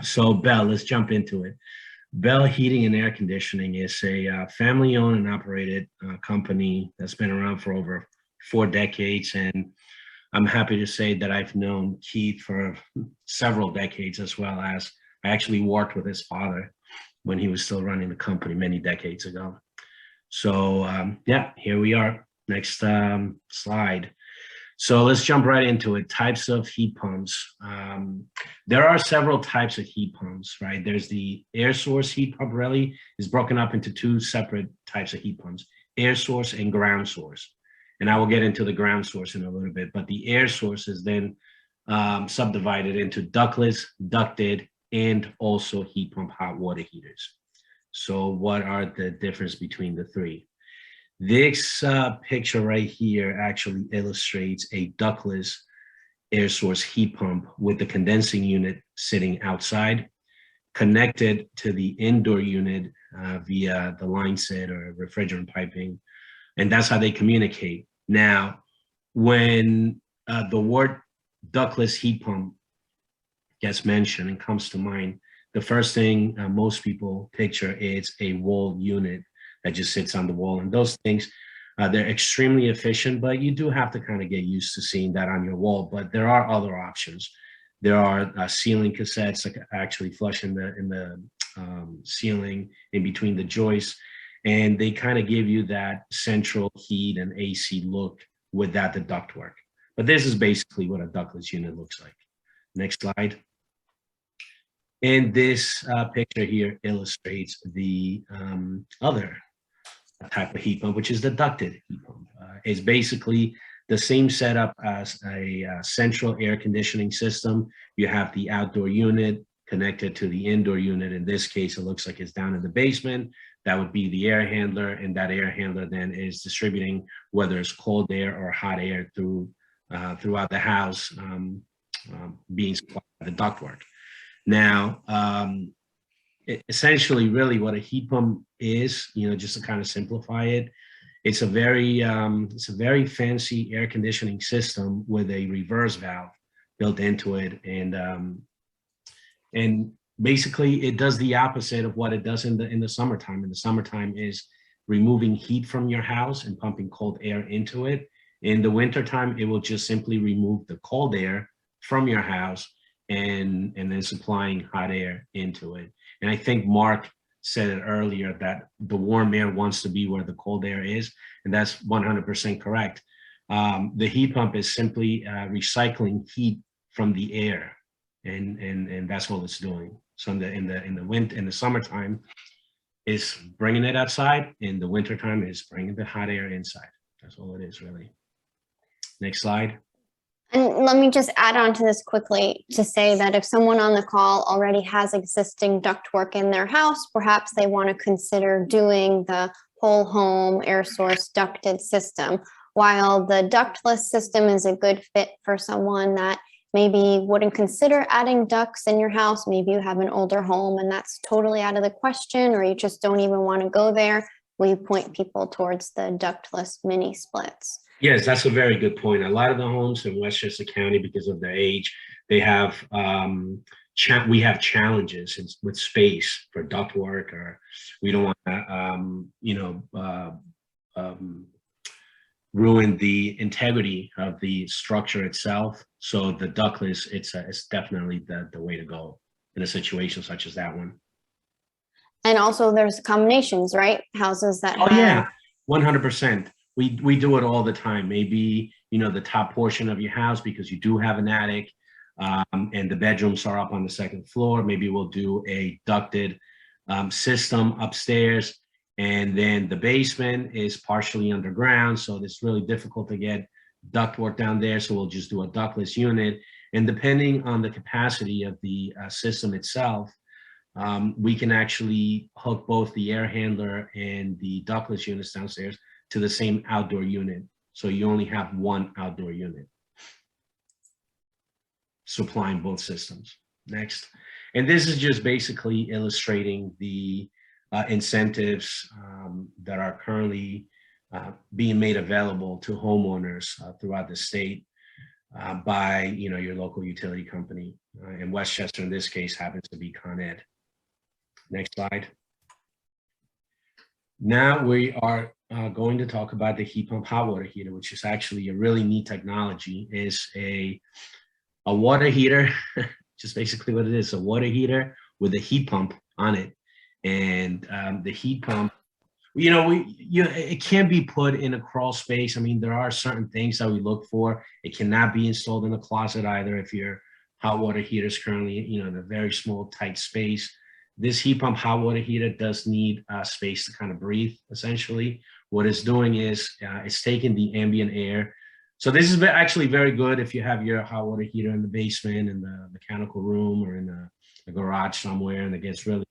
So Bell, let's jump into it. Bell Heating and Air Conditioning is a family-owned and operated company that's been around for over 4 decades, and I'm happy to say that I've known Keith for several decades, as well as I actually worked with his father when he was still running the company many decades ago. So yeah, here we are. Next slide. So let's jump right into it. Types of heat pumps. There are several types of heat pumps, right? There's the air source heat pump, really is broken up into 2 separate types of heat pumps, air source and ground source. And I will get into the ground source in a little bit, but the air source is then subdivided into ductless, ducted, and also heat pump hot water heaters. So what are the difference between the 3? This picture right here actually illustrates a ductless air source heat pump with the condensing unit sitting outside, connected to the indoor unit via the line set or refrigerant piping. And that's how they communicate. Now, when the word ductless heat pump gets mentioned and comes to mind, the first thing most people picture is a wall unit that just sits on the wall. And those things, they're extremely efficient, but you do have to kind of get used to seeing that on your wall. But there are other options. There are ceiling cassettes that actually flush in the ceiling in between the joists, and they kind of give you that central heat and AC look without the ductwork. But this is basically what a ductless unit looks like. Next slide. And this picture here illustrates the other type of heat pump, which is the ducted heat pump. It's basically the same setup as a central air conditioning system. You have the outdoor unit connected to the indoor unit. In this case, it looks like it's down in the basement. That would be the air handler, and that air handler then is distributing whether it's cold air or hot air throughout the house, being supplied by the ductwork. Now, essentially, really, what a heat pump is, just to kind of simplify it, it's a very fancy air conditioning system with a reverse valve built into it, and basically it does the opposite of what it does in the summertime. In the summertime is removing heat from your house and pumping cold air into it. In the wintertime, it will just simply remove the cold air from your house and then supplying hot air into it. And I think Mark said it earlier that the warm air wants to be where the cold air is, and that's 100% correct. The heat pump is simply recycling heat from the air, and that's all it's doing. So in the summertime, is bringing it outside. In the wintertime, is bringing the hot air inside. That's all it is, really. Next slide. And let me just add on to this quickly to say that if someone on the call already has existing ductwork in their house, perhaps they want to consider doing the whole home air source ducted system. While the ductless system is a good fit for someone that maybe wouldn't consider adding ducts in your house, maybe you have an older home and that's totally out of the question, or you just don't even want to go there, we point people towards the ductless mini splits. Yes, that's a very good point. A lot of the homes in Westchester County, because of their age, they have we have challenges with space for ductwork, or we don't want to, ruin the integrity of the structure itself. So the ductless, it's definitely the way to go in a situation such as that one. And also, there's combinations, right? Houses that have. Yeah, 100%. We do it all the time. Maybe, the top portion of your house, because you do have an attic, and the bedrooms are up on the second floor. Maybe we'll do a ducted system upstairs, and then the basement is partially underground, so it's really difficult to get ductwork down there. So we'll just do a ductless unit, and depending on the capacity of the system itself, we can actually hook both the air handler and the ductless units downstairs to the same outdoor unit. So you only have one outdoor unit supplying both systems. Next. And this is just basically illustrating the incentives that are currently being made available to homeowners throughout the state by your local utility company. In Westchester, in this case, happens to be Con Ed. Next slide. Now we are going to talk about the heat pump hot water heater, which is actually a really neat technology. It's a water heater, just basically what it is, a water heater with a heat pump on it. And the heat pump, it can't be put in a crawl space. I mean, there are certain things that we look for. It cannot be installed in a closet either if your hot water heater is currently, in a very small, tight space. This heat pump hot water heater does need space to kind of breathe, essentially. What it's doing is it's taking the ambient air. So this is actually very good if you have your hot water heater in the basement, in the mechanical room, or in a garage somewhere, and it gets really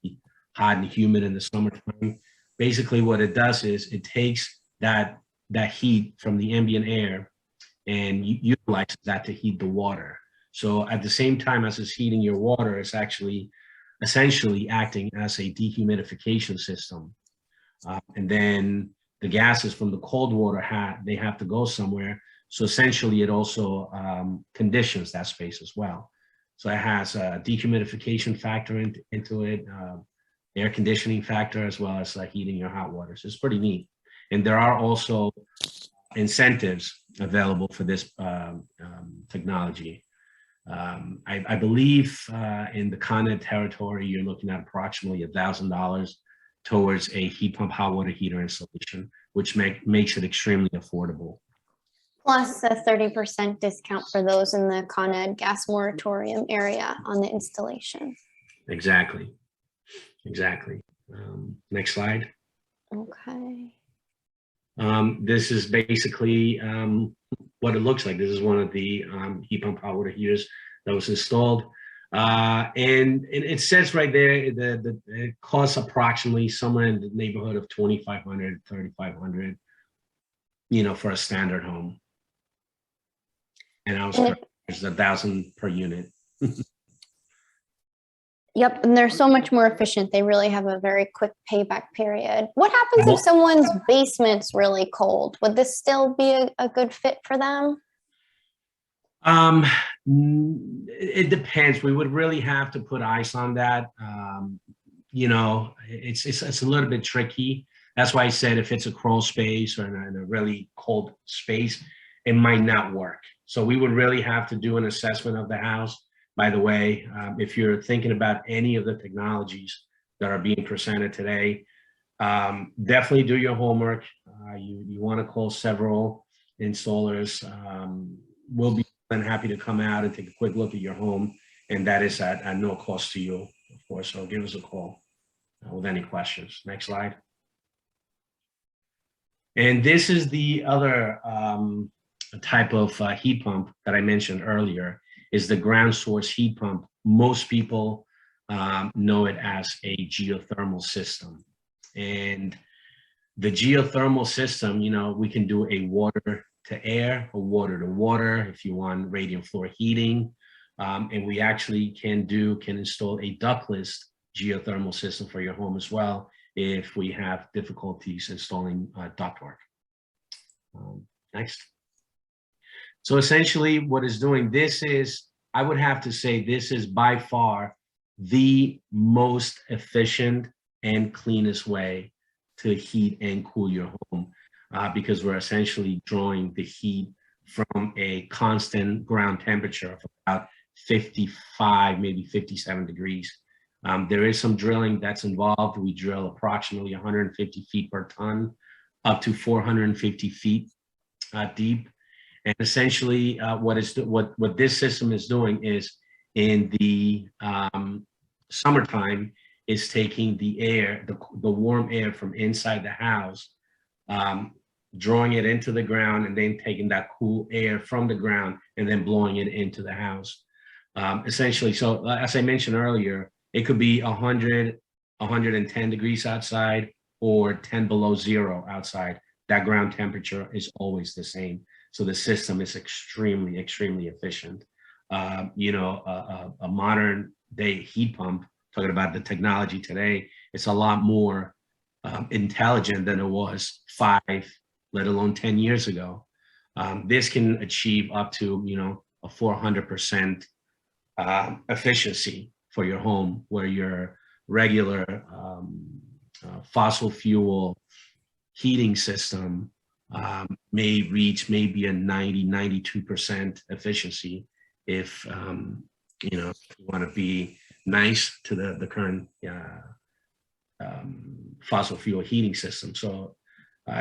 hot and humid in the summertime. Basically what it does is it takes that heat from the ambient air and utilizes that to heat the water. So at the same time as it's heating your water, it's actually essentially acting as a dehumidification system. And then the gases from the cold water, they have to go somewhere. So essentially it also conditions that space as well. So it has a dehumidification factor into it, air conditioning factor, as well as heating your hot water. So it's pretty neat. And there are also incentives available for this technology. I believe in the Con Ed territory, you're looking at approximately $1,000 towards a heat pump hot water heater installation, which makes it extremely affordable. Plus a 30% discount for those in the Con Ed gas moratorium area on the installation. Exactly. Next slide. Okay. This is basically what it looks like. This is one of the heat pump hot water heaters that was installed. And it says right there that it costs approximately somewhere in the neighborhood of $2,500, $3,500, for a standard home. And I was charged $1,000 per unit. Yep, and they're so much more efficient. They really have a very quick payback period. What happens if someone's basement's really cold? Would this still be a good fit for them? It depends. We would really have to put ice on that. It's a little bit tricky. That's why I said if it's a crawl space or in a really cold space, it might not work. So we would really have to do an assessment of the house. By the way, if you're thinking about any of the technologies that are being presented today, definitely do your homework. You want to call several installers. We'll be happy to come out and take a quick look at your home, and that is at no cost to you, of course. So give us a call with any questions. Next slide. And this is the other type of heat pump that I mentioned earlier, is the ground source heat pump. Most people know it as a geothermal system. And the geothermal system, we can do a water to air or water to water if you want radiant floor heating. And we actually can install a ductless geothermal system for your home as well if we have difficulties installing ductwork. Next. So essentially what it's doing, I would have to say this is by far the most efficient and cleanest way to heat and cool your home, because we're essentially drawing the heat from a constant ground temperature of about 55, maybe 57 degrees. There is some drilling that's involved. We drill approximately 150 feet per ton, up to 450 feet deep. And essentially what this system is doing is, in the summertime, is taking the air, the warm air from inside the house, drawing it into the ground, and then taking that cool air from the ground and then blowing it into the house. Essentially, so as I mentioned earlier, it could be 100, 110 degrees outside or 10 below zero outside. That ground temperature is always the same. So the system is extremely, extremely efficient. A modern day heat pump, talking about the technology today, it's a lot more intelligent than it was 5, let alone 10 years ago. This can achieve up to, a 400% efficiency for your home, where your regular fossil fuel heating system may reach maybe a 92% efficiency if you want to be nice to the current fossil fuel heating system. So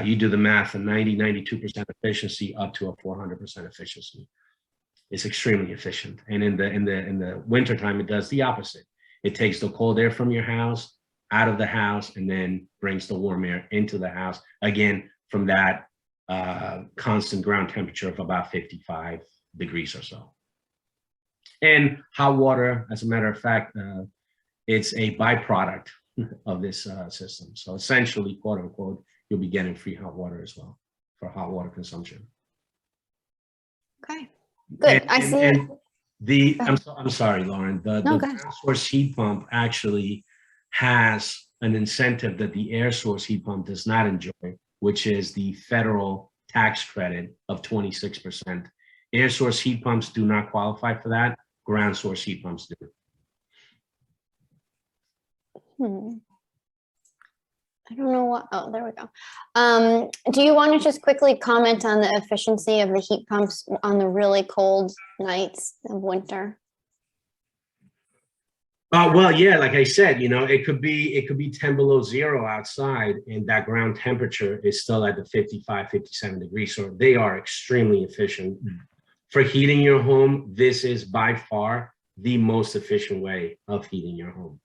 you do the math, a 92% efficiency up to a 400% efficiency. It's extremely efficient. And in the wintertime, it does the opposite. It takes the cold air from your house out of the house and then brings the warm air into the house, again, from that constant ground temperature of about 55 degrees or so. And hot water, as a matter of fact, it's a byproduct of this system. So essentially, quote unquote, you'll be getting free hot water as well for hot water consumption. Okay, good. I see. I'm sorry, Lauren. The ground source heat pump actually has an incentive that the air source heat pump does not enjoy, which is the federal tax credit of 26%. Air source heat pumps do not qualify for that. Ground source heat pumps do. I don't know what, oh, there we go. Do you want to just quickly comment on the efficiency of the heat pumps on the really cold nights of winter? Well, yeah, like I said, you know, it could be 10 below zero outside, and that ground temperature is still at the 55, 57 degrees. So they are extremely efficient. For heating your home, this is by far the most efficient way of heating your home.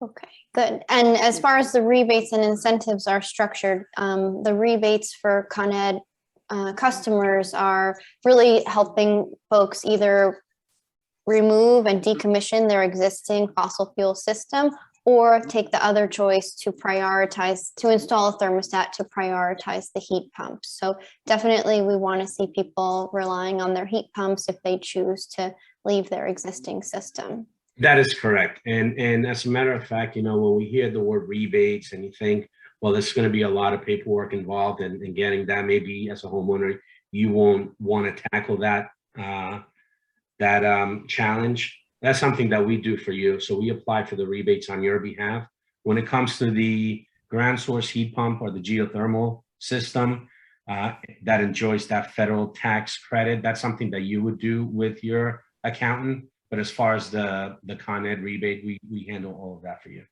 Okay, good. And as far as the rebates and incentives are structured, the rebates for Con Ed customers are really helping folks either remove and decommission their existing fossil fuel system, or take the other choice to prioritize, to install a thermostat to prioritize the heat pumps. So definitely we want to see people relying on their heat pumps if they choose to leave their existing system. That is correct. And as a matter of fact, you know, when we hear the word rebates and you think, well, there's going to be a lot of paperwork involved in getting that, maybe as a homeowner, you won't want to tackle that challenge. That's something that we do for you. So we apply for the rebates on your behalf. When it comes to the ground source heat pump or the geothermal system that enjoys that federal tax credit, that's something that you would do with your accountant. But as far as the Con Ed rebate, we handle all of that for you.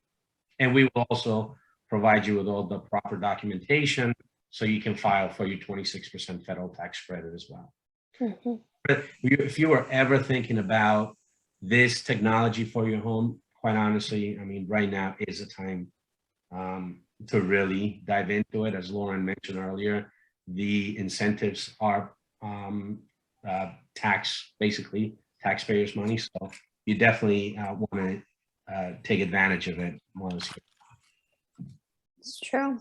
And we will also provide you with all the proper documentation so you can file for your 26% federal tax credit as well. Mm-hmm. But if you were ever thinking about this technology for your home, quite honestly, I mean, right now is the time to really dive into it. As Lauren mentioned earlier, the incentives are basically taxpayers' money. So you definitely want to take advantage of it while it's here. It's true.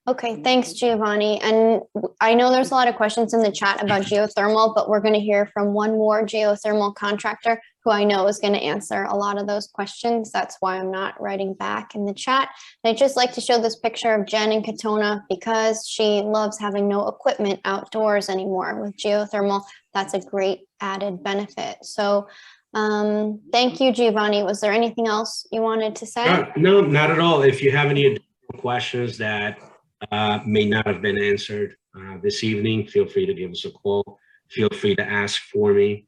Okay, thanks, Giovanni. And I know there's a lot of questions in the chat about geothermal, but we're going to hear from one more geothermal contractor who I know is going to answer a lot of those questions. That's why I'm not writing back in the chat. And I'd just like to show this picture of Jen in Katona because she loves having no equipment outdoors anymore. With geothermal, that's a great added benefit. So thank you, Giovanni. Was there anything else you wanted to say? No, not at all. If you have any additional questions that may not have been answered this evening, feel free to give us a call. Feel free to ask for me.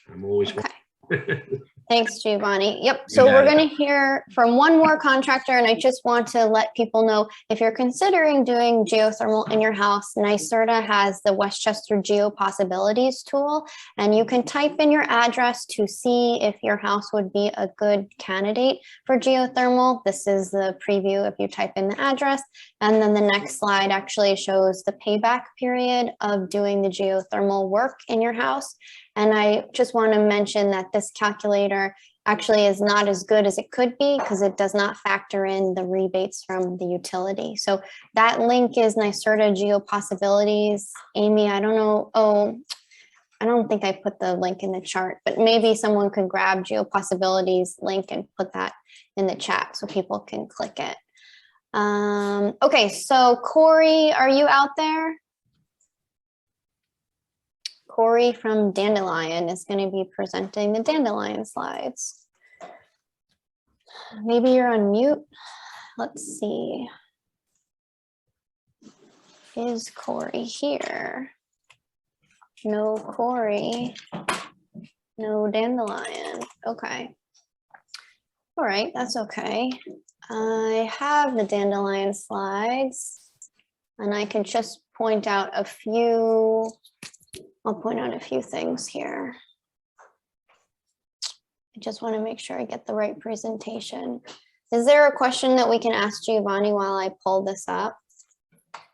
I'm always okay. Thanks, Giovanni. Yep. So we're going to hear from one more contractor, and I just want to let people know if you're considering doing geothermal in your house, NYSERDA has the Westchester Geo Possibilities tool, and you can type in your address to see if your house would be a good candidate for geothermal. This is the preview if you type in the address, and then the next slide actually shows the payback period of doing the geothermal work in your house. And I just want to mention that this calculator actually is not as good as it could be because it does not factor in the rebates from the utility. So that link is NYSERDA Geo Possibilities. Amy, I don't know. Oh, I don't think I put the link in the chart, but maybe someone could grab Geo Possibilities link and put that in the chat so people can click it. Okay, so Corey, are you out there? Corey from Dandelion is going to be presenting the Dandelion slides. Maybe you're on mute. Let's see. Is Corey here? No Corey. No Dandelion. Okay. All right, that's okay. I have the Dandelion slides, and I can just point out a few. I'll point out a few things here. I just want to make sure I get the right presentation. Is there a question that we can ask Giovanni while I pull this up?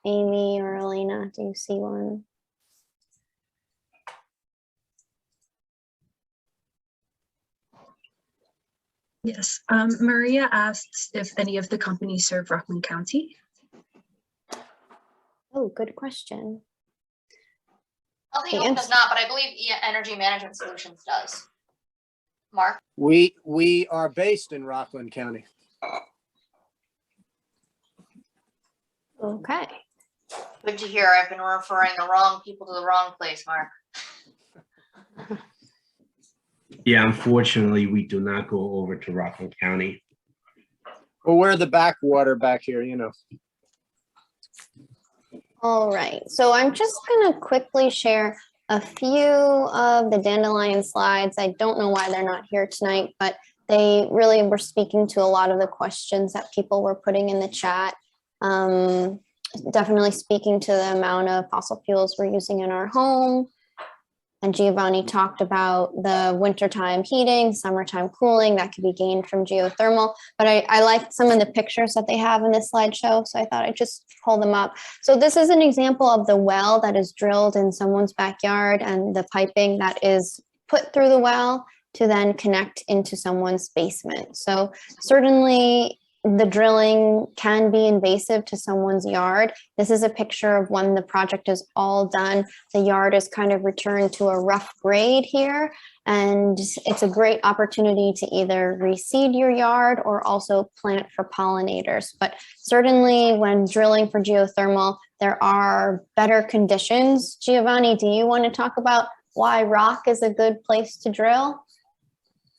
Amy or Elena, do you see one? Yes, Maria asks if any of the companies serve Rockland County. Oh, good question. Healthy Home does not, but I believe Energy Management Solutions does. Mark? We are based in Rockland County. Okay. Good to hear. I've been referring the wrong people to the wrong place, Mark. Yeah, unfortunately, we do not go over to Rockland County. Well, we're the backwater back here, you know. All right, so I'm just gonna quickly share a few of the dandelion slides. I don't know why they're not here tonight, but they really were speaking to a lot of the questions that people were putting in the chat. Definitely speaking to the amount of fossil fuels we're using in our home. And Giovanni talked about the wintertime heating, summertime cooling that could be gained from geothermal. But I like some of the pictures that they have in this slideshow, so I thought I'd just pull them up. So this is an example of the well that is drilled in someone's backyard and the piping that is put through the well to then connect into someone's basement. So certainly the drilling can be invasive to someone's yard. This is a picture of when the project is all done. The yard is kind of returned to a rough grade here, and it's a great opportunity to either reseed your yard or also plant for pollinators. But certainly when drilling for geothermal, there are better conditions. Giovanni, do you want to talk about why rock is a good place to drill?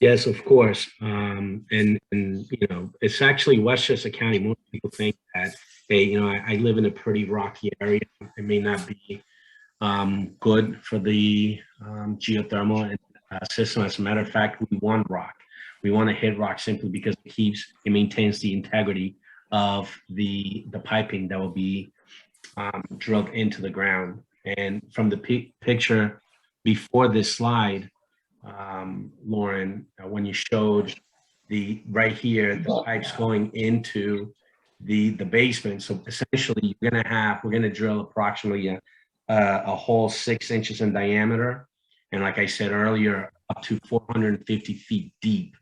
Yes, of course. And you know, it's actually Westchester County. Most people think that, hey, you know, I live in a pretty rocky area. It may not be good for the geothermal system. As a matter of fact, we want rock. We want to hit rock simply because it maintains the integrity of the piping that will be drilled into the ground. And from the picture before this slide, Lauren, when you showed right here, the pipes going into the basement. So essentially we're gonna drill approximately a hole 6 inches in diameter. And like I said earlier, up to 450 feet deep.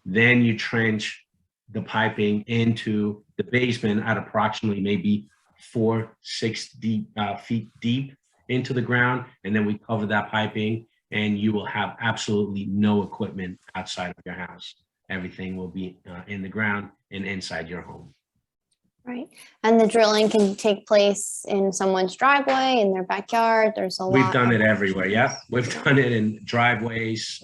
Then you trench the piping into the basement at approximately maybe 4-6 feet deep into the ground. And then we cover that piping, and you will have absolutely no equipment outside of your house. Everything will be in the ground and inside your home. Right. And the drilling can take place in someone's driveway, in their backyard. There's a lot. We've done it everywhere. Yeah. We've done it in driveways,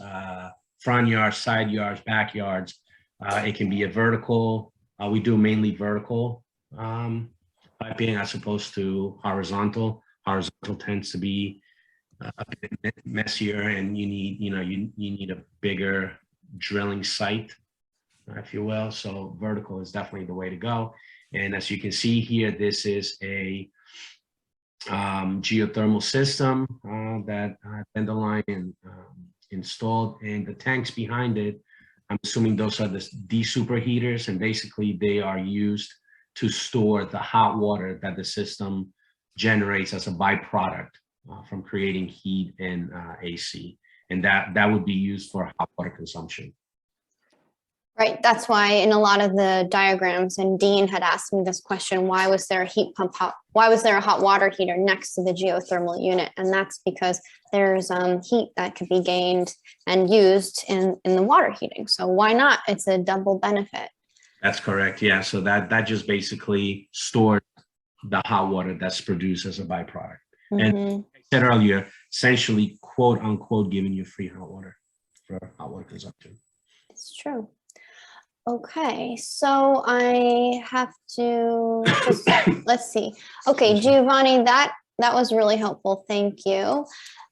front yards, side yards, backyards. It can be a vertical. We do mainly vertical piping as opposed to horizontal. Horizontal tends to be a bit messier, and you need a bigger drilling site, if you will. So vertical is definitely the way to go. And as you can see here, this is a geothermal system that Dandelion installed, and the tanks behind it, I'm assuming those are the de-superheaters, and basically they are used to store the hot water that the system generates as a byproduct from creating heat and AC, and that would be used for hot water consumption. Right. That's why in a lot of the diagrams, and Dean had asked me this question, why was there a heat pump? Why was there a hot water heater next to the geothermal unit? And that's because there's heat that could be gained and used in the water heating. So why not? It's a double benefit. That's correct. Yeah. So that just basically stores the hot water that's produced as a byproduct. Mm-hmm. And I said earlier, essentially, quote unquote, giving you free hot water for hot water consumption. It's true. Okay, so I have to just, let's see. Okay, Giovanni, that was really helpful. Thank you.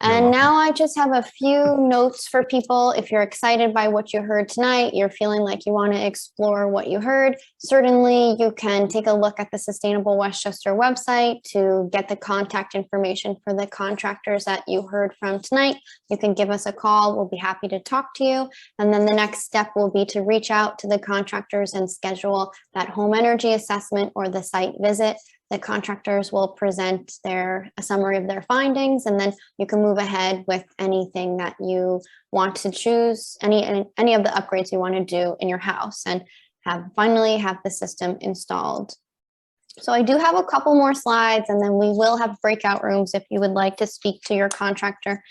And now I just have a few notes for people. If you're excited by what you heard tonight, you're feeling like you want to explore what you heard, certainly you can take a look at the Sustainable Westchester website to get the contact information for the contractors that you heard from tonight. You can give us a call. We'll be happy to talk to you. And then the next step will be to reach out to the contractors and schedule that home energy assessment or the site visit. The contractors will present a summary of their findings, and then you can move ahead with anything that you want to choose, any of the upgrades you want to do in your house, and finally have the system installed. So I do have a couple more slides, and then we will have breakout rooms if you would like to speak to your contractor.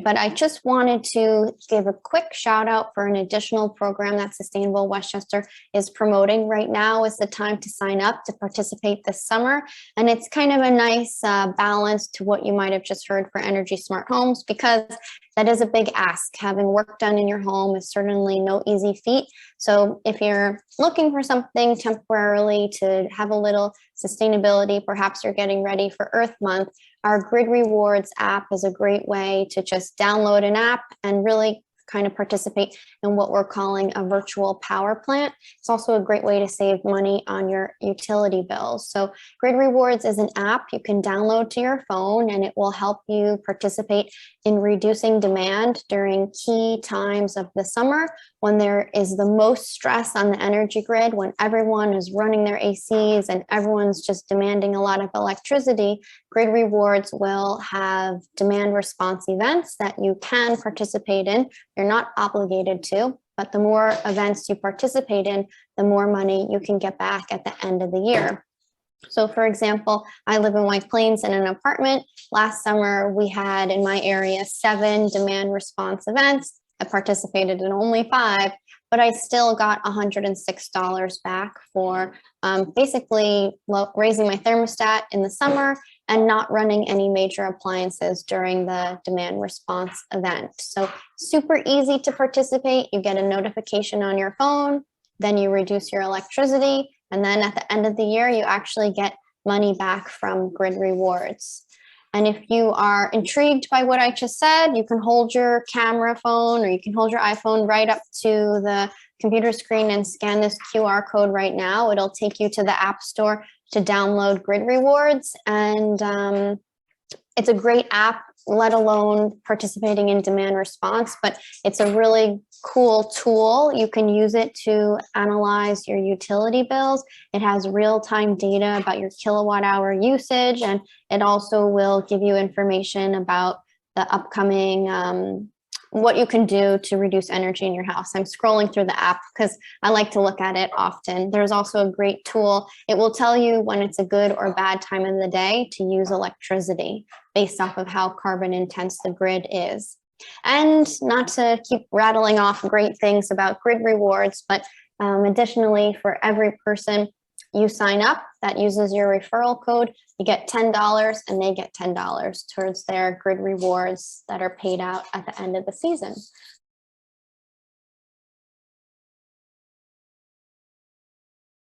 But I just wanted to give a quick shout out for an additional program that Sustainable Westchester is promoting. Right now is the time to sign up to participate this summer. And it's kind of a nice balance to what you might have just heard for Energy Smart Homes, because that is a big ask. Having work done in your home is certainly no easy feat. So if you're looking for something temporarily to have a little sustainability, perhaps you're getting ready for Earth Month, our Grid Rewards app is a great way to just download an app and really kind of participate in what we're calling a virtual power plant. It's also a great way to save money on your utility bills. So Grid Rewards is an app you can download to your phone, and it will help you participate in reducing demand during key times of the summer when there is the most stress on the energy grid, when everyone is running their ACs and everyone's just demanding a lot of electricity. Grid Rewards will have demand response events that you can participate in. You're not obligated to, but the more events you participate in, the more money you can get back at the end of the year. So for example, I live in White Plains in an apartment. Last summer, we had in my area 7 demand response events. I participated in only 5, but I still got $106 back for basically raising my thermostat in the summer and not running any major appliances during the demand response event. So super easy to participate. You get a notification on your phone, then you reduce your electricity, and then at the end of the year, you actually get money back from Grid Rewards. And if you are intrigued by what I just said, you can hold your camera phone or you can hold your iPhone right up to the computer screen and scan this QR code right now. It'll take you to the App Store to download Grid Rewards. And it's a great app, let alone participating in demand response, but it's a really cool tool. You can use it to analyze your utility bills. It has real-time data about your kilowatt hour usage, and it also will give you information about the upcoming what you can do to reduce energy in your house. I'm scrolling through the app because I like to look at it often. There's also a great tool. It will tell you when it's a good or bad time of the day to use electricity based off of how carbon intense the grid is. And not to keep rattling off great things about Grid Rewards, but additionally, for every person you sign up that uses your referral code, you get $10 and they get $10 towards their Grid Rewards that are paid out at the end of the season.